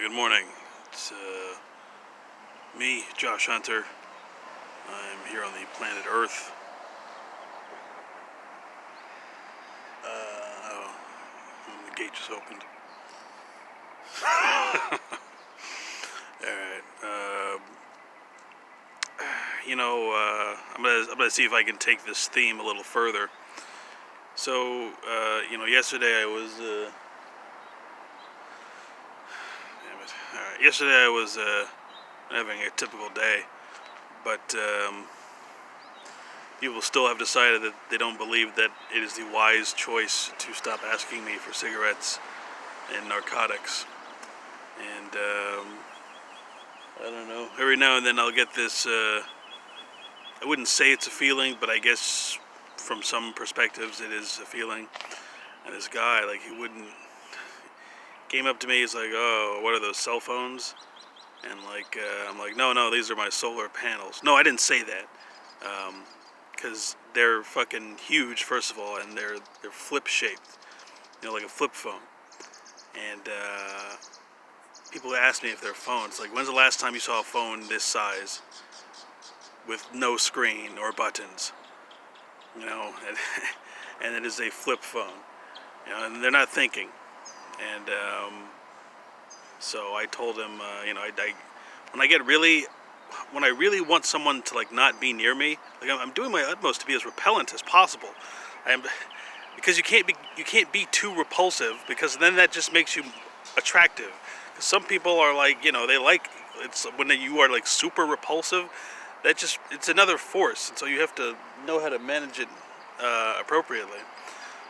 Good morning. It's me, Josh Hunter. I'm here on the planet Earth. Oh, the gate just opened. All right. I'm gonna see if I can take this theme a little further. So, yesterday I was. Damn it. All right. Yesterday I was having a typical day, but people still have decided that they don't believe that it is the wise choice to stop asking me for cigarettes and narcotics. And I don't know. Every now and then I'll get this. I wouldn't say it's a feeling, but I guess from some perspectives it is a feeling. And this guy, like, he wouldn't. Came up to me. He's like, "Oh, what are those cell phones?" And like, I'm like, "No, these are my solar panels." No, I didn't say that. Because they're fucking huge, first of all, and they're flip shaped, like a flip phone. And people ask me if they're phones. Like, when's the last time you saw a phone this size with no screen or buttons? And, and it is a flip phone. And they're not thinking. And so I told him, when I really want someone to like not be near me, like I'm doing my utmost to be as repellent as possible. Because you can't be too repulsive, because then that just makes you attractive. Because some people are like, they like it's when you are like super repulsive. It's another force, and so you have to know how to manage it appropriately.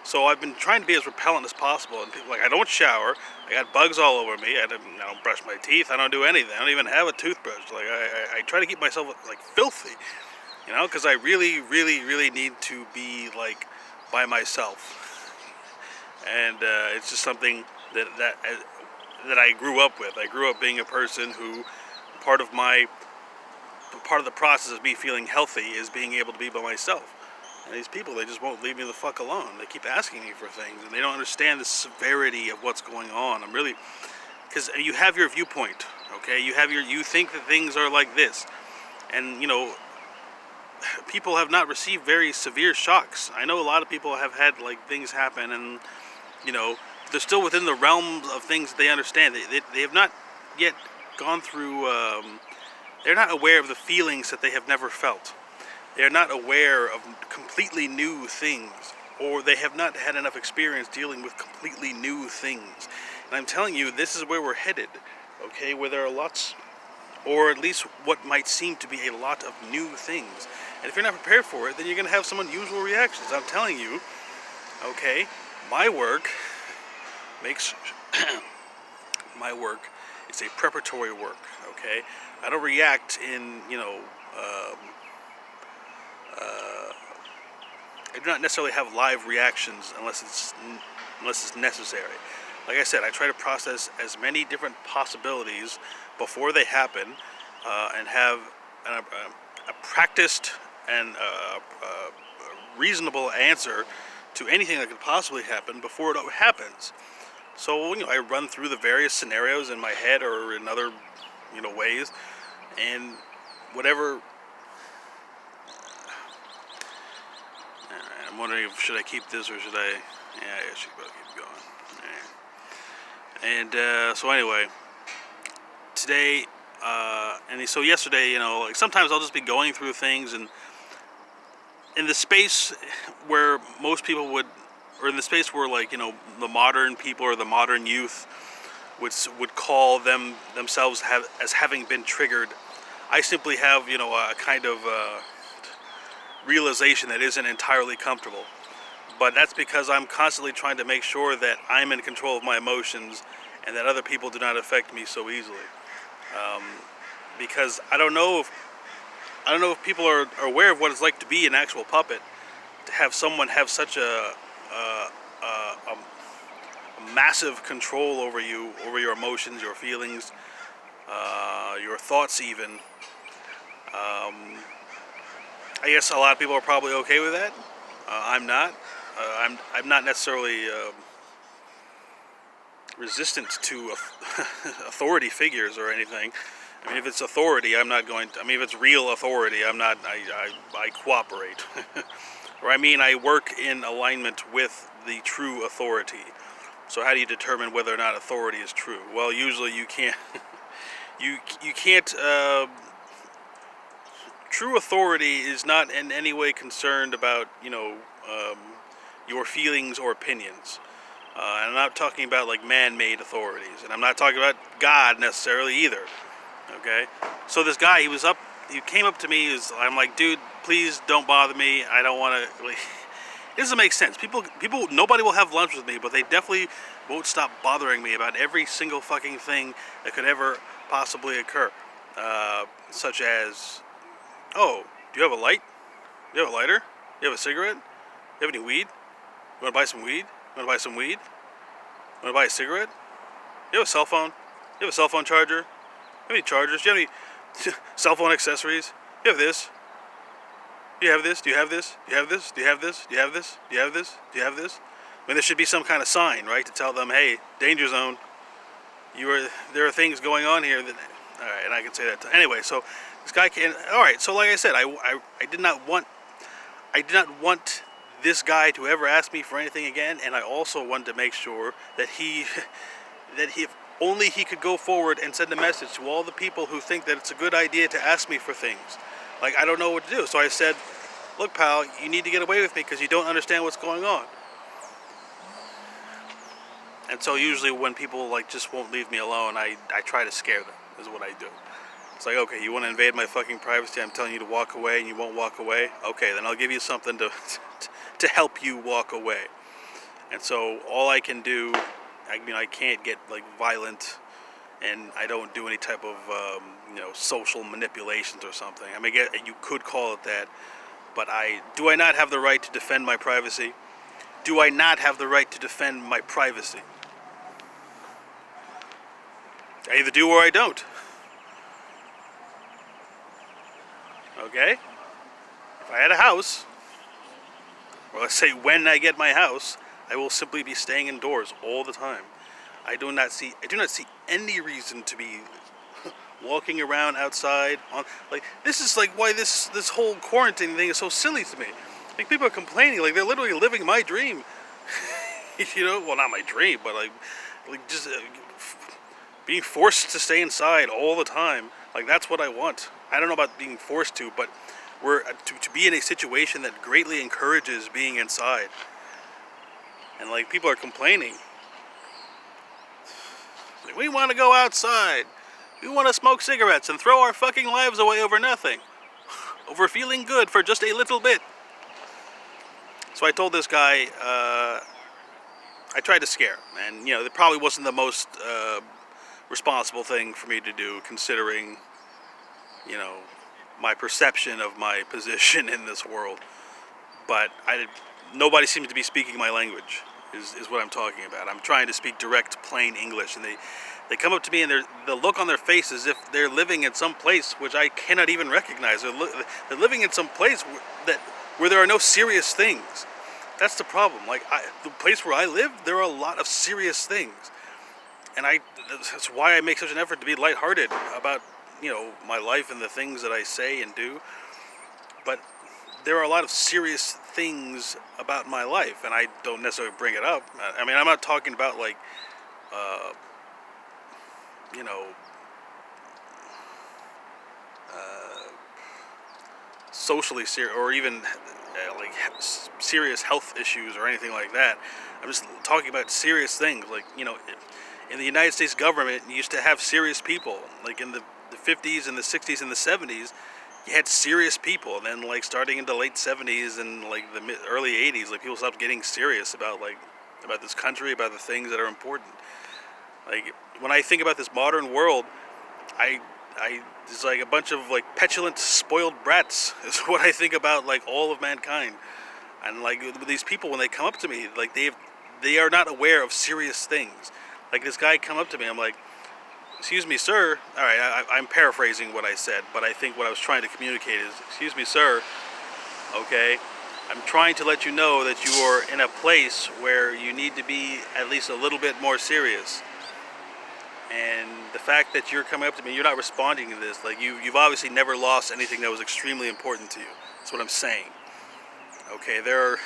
So I've been trying to be as repellent as possible, and people I don't shower, I got bugs all over me, I don't brush my teeth, I don't do anything, I don't even have a toothbrush. Like I try to keep myself like filthy, because I really, really, really need to be like by myself, and it's just something that I grew up with. I grew up being a person who part of the process of me feeling healthy is being able to be by myself. And these people, they just won't leave me the fuck alone. They keep asking me for things, and they don't understand the severity of what's going on. Because you have your viewpoint, okay? You think that things are like this. And, people have not received very severe shocks. I know a lot of people have had, like, things happen, and, they're still within the realms of things that they understand. They have not yet gone through, they're not aware of the feelings that they have never felt. They're not aware of completely new things, or they have not had enough experience dealing with completely new things. And I'm telling you, this is where we're headed, okay? Where there are lots, or at least what might seem to be a lot of new things. And if you're not prepared for it, then you're going to have some unusual reactions. I'm telling you, okay? My work makes, my work is a preparatory work, okay? I don't react in, I do not necessarily have live reactions unless it's necessary. Like I said, I try to process as many different possibilities before they happen, and have a practiced and reasonable answer to anything that could possibly happen before it happens. So I run through the various scenarios in my head or in other ways, and whatever. I'm wondering if should I keep this or should I? Yeah, I should probably keep going. And so anyway, today, so yesterday, like sometimes I'll just be going through things, and in the space where most people would, or in the space where like the modern people or the modern youth would call themselves as having been triggered, I simply have a kind of realization that isn't entirely comfortable. But that's because I'm constantly trying to make sure that I'm in control of my emotions and that other people do not affect me so easily. Because I don't know if people are aware of what it's like to be an actual puppet, to have someone have such a massive control over you, over your emotions, your feelings, your thoughts even. I guess a lot of people are probably okay with that. I'm not. I'm not necessarily. resistant to authority figures or anything. I mean, if it's authority, I'm not going to. I mean, if it's real authority, I'm not. I cooperate. Or I mean, I work in alignment with the true authority. So how do you determine whether or not authority is true? Well, usually you can't. You can't. True authority is not in any way concerned about your feelings or opinions. And I'm not talking about like man-made authorities, and I'm not talking about God necessarily either. Okay, so this guy, he came up to me. I'm like, dude, please don't bother me. I don't want to. Like, it doesn't make sense. Nobody will have lunch with me, but they definitely won't stop bothering me about every single fucking thing that could ever possibly occur. Such as, oh, do you have a light? Do you have a lighter? Do you have a cigarette? Do you have any weed? You want to buy some weed? You want to buy some weed? You want to buy a cigarette? You have a cell phone? You have a cell phone charger? You have any chargers? Do you have any cell phone accessories? You have this? Do you have this? Do you have this? Do you have this? Do you have this? Do you have this? Do you have this? Do you have this? I mean, there should be some kind of sign, right, to tell them, hey, danger zone. There are things going on here that. All right, and I can say that. Anyway, so this guy can. All right, so like I said, I did not want this guy to ever ask me for anything again, and I also wanted to make sure that if only he could go forward and send a message to all the people who think that it's a good idea to ask me for things. Like, I don't know what to do. So I said, look, pal, you need to get away with me because you don't understand what's going on. And so usually when people like just won't leave me alone, I try to scare them, is what I do. It's like, okay, you want to invade my fucking privacy? I'm telling you to walk away and you won't walk away? Okay, then I'll give you something to help you walk away. And so all I can do, I can't get like violent, and I don't do any type of social manipulations or something. I mean, you could call it that, but do I not have the right to defend my privacy? Do I not have the right to defend my privacy? I either do or I don't. Okay? If I had a house, or let's say when I get my house, I will simply be staying indoors all the time. I do not see any reason to be walking around outside this is like why this whole quarantine thing is so silly to me. Like, people are complaining like they're literally living my dream. Well, not my dream, but like just being forced to stay inside all the time. Like, that's what I want. I don't know about being forced to, but we're to be in a situation that greatly encourages being inside. And like, people are complaining. Like, we want to go outside. We want to smoke cigarettes and throw our fucking lives away over nothing. Over feeling good for just a little bit. So I told this guy, I tried to scare him. And, it probably wasn't the most responsible thing for me to do, considering, my perception of my position in this world. But nobody seems to be speaking my language, is what I'm talking about. I'm trying to speak direct, plain English, and they come up to me, and the look on their face is if they're living in some place which I cannot even recognize. They're living in some place where there are no serious things. That's the problem. Like, the place where I live, there are a lot of serious things. And that's why I make such an effort to be lighthearted about, my life and the things that I say and do. But there are a lot of serious things about my life, and I don't necessarily bring it up. I mean, I'm not talking about like, socially serious, or even like serious health issues or anything like that. I'm just talking about serious things. Like, in the United States government, you used to have serious people. Like in the 50s and the 60s and the 70s, you had serious people. And then like starting in the late 70s and like the early 80s, like people stopped getting serious about this country, about the things that are important. Like, when I think about this modern world, it's like a bunch of like petulant, spoiled brats is what I think about, like, all of mankind. And like these people, when they come up to me, like they are not aware of serious things. Like, this guy come up to me, I'm like, excuse me, sir. All right, I'm paraphrasing what I said, but I think what I was trying to communicate is, excuse me, sir. Okay, I'm trying to let you know that you are in a place where you need to be at least a little bit more serious. And the fact that you're coming up to me, you're not responding to this, like you've obviously never lost anything that was extremely important to you. That's what I'm saying. Okay, there are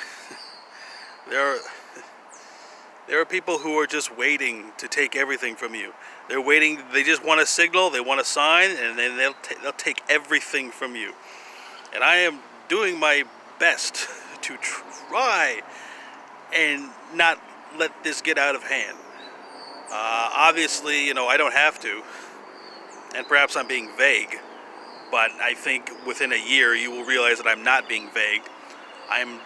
there are people who are just waiting to take everything from you. They're waiting. They just want a signal. They want a sign, and then they'll take everything from you. And I am doing my best to try and not let this get out of hand. Obviously, I don't have to, and perhaps I'm being vague, but I think within a year you will realize that I'm not being vague. I'm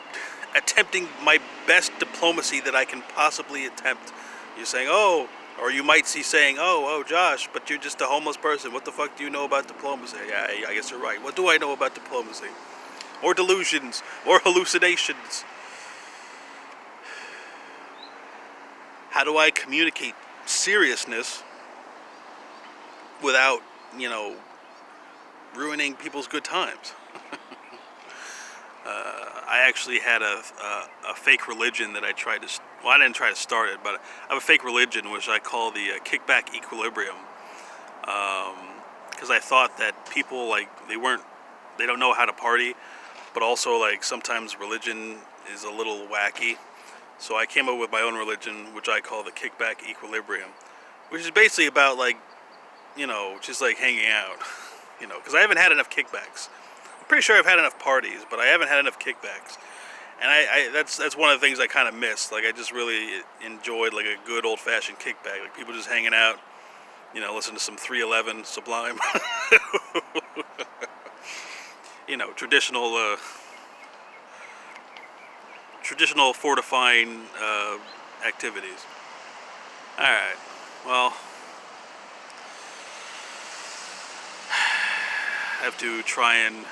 attempting my best diplomacy that I can possibly attempt. You're saying, oh, or you might see saying, oh, Josh, but you're just a homeless person. What the fuck do you know about diplomacy? Yeah, I guess you're right. What do I know about diplomacy? Or delusions, or hallucinations? How do I communicate seriousness without, ruining people's good times? I actually had a fake religion that I tried to, I didn't try to start it, but I have a fake religion which I call the kickback equilibrium. Because I thought that people, they don't know how to party, but also, sometimes religion is a little wacky. So I came up with my own religion, which I call the kickback equilibrium, which is basically about, just hanging out, because I haven't had enough kickbacks. I'm pretty sure I've had enough parties, but I haven't had enough kickbacks. And that's one of the things I kind of missed. I just really enjoyed, a good old-fashioned kickback. People just hanging out, listen to some 311 Sublime. Traditional fortifying activities. Alright, well, I have to try and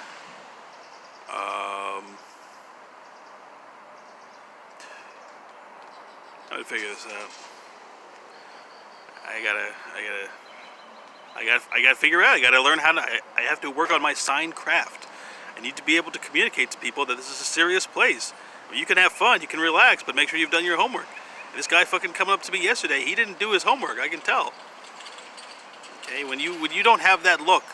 how to figure this out. I gotta figure out. I gotta learn how to. I have to work on my sign craft. I need to be able to communicate to people that this is a serious place. You can have fun, you can relax, but make sure you've done your homework. And this guy fucking coming up to me yesterday, he didn't do his homework. I can tell. Okay, when you don't have that look,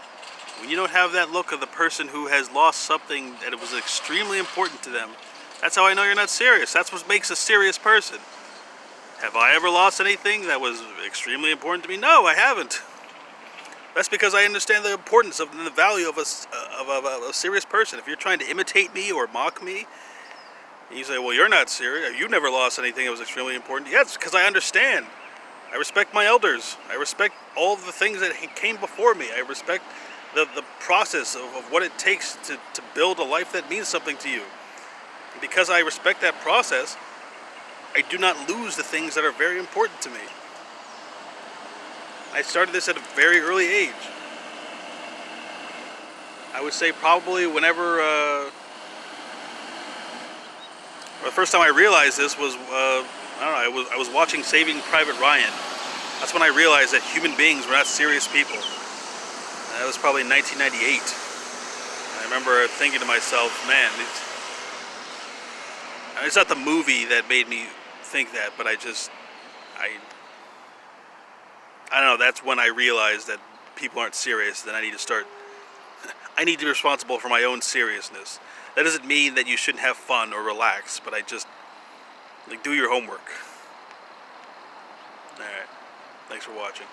when you don't have that look of the person who has lost something that it was extremely important to them, that's how I know you're not serious. That's what makes a serious person. Have I ever lost anything that was extremely important to me? No, I haven't. That's because I understand the importance of the value of a serious person. If you're trying to imitate me or mock me, and you say, well, you're not serious, you never lost anything that was extremely important. Yes, because I understand. I respect my elders. I respect all of the things that came before me. I respect the process of what it takes to build a life that means something to you. And because I respect that process, I do not lose the things that are very important to me. I started this at a very early age. I would say probably whenever, the first time I realized this was, I was watching Saving Private Ryan. That's when I realized that human beings were not serious people. That was probably in 1998. I remember thinking to myself, man, it's not the movie that made me think that, but I don't know, that's when I realized that people aren't serious. Then I need to be responsible for my own seriousness. That doesn't mean that you shouldn't have fun or relax, but do your homework. Alright, thanks for watching.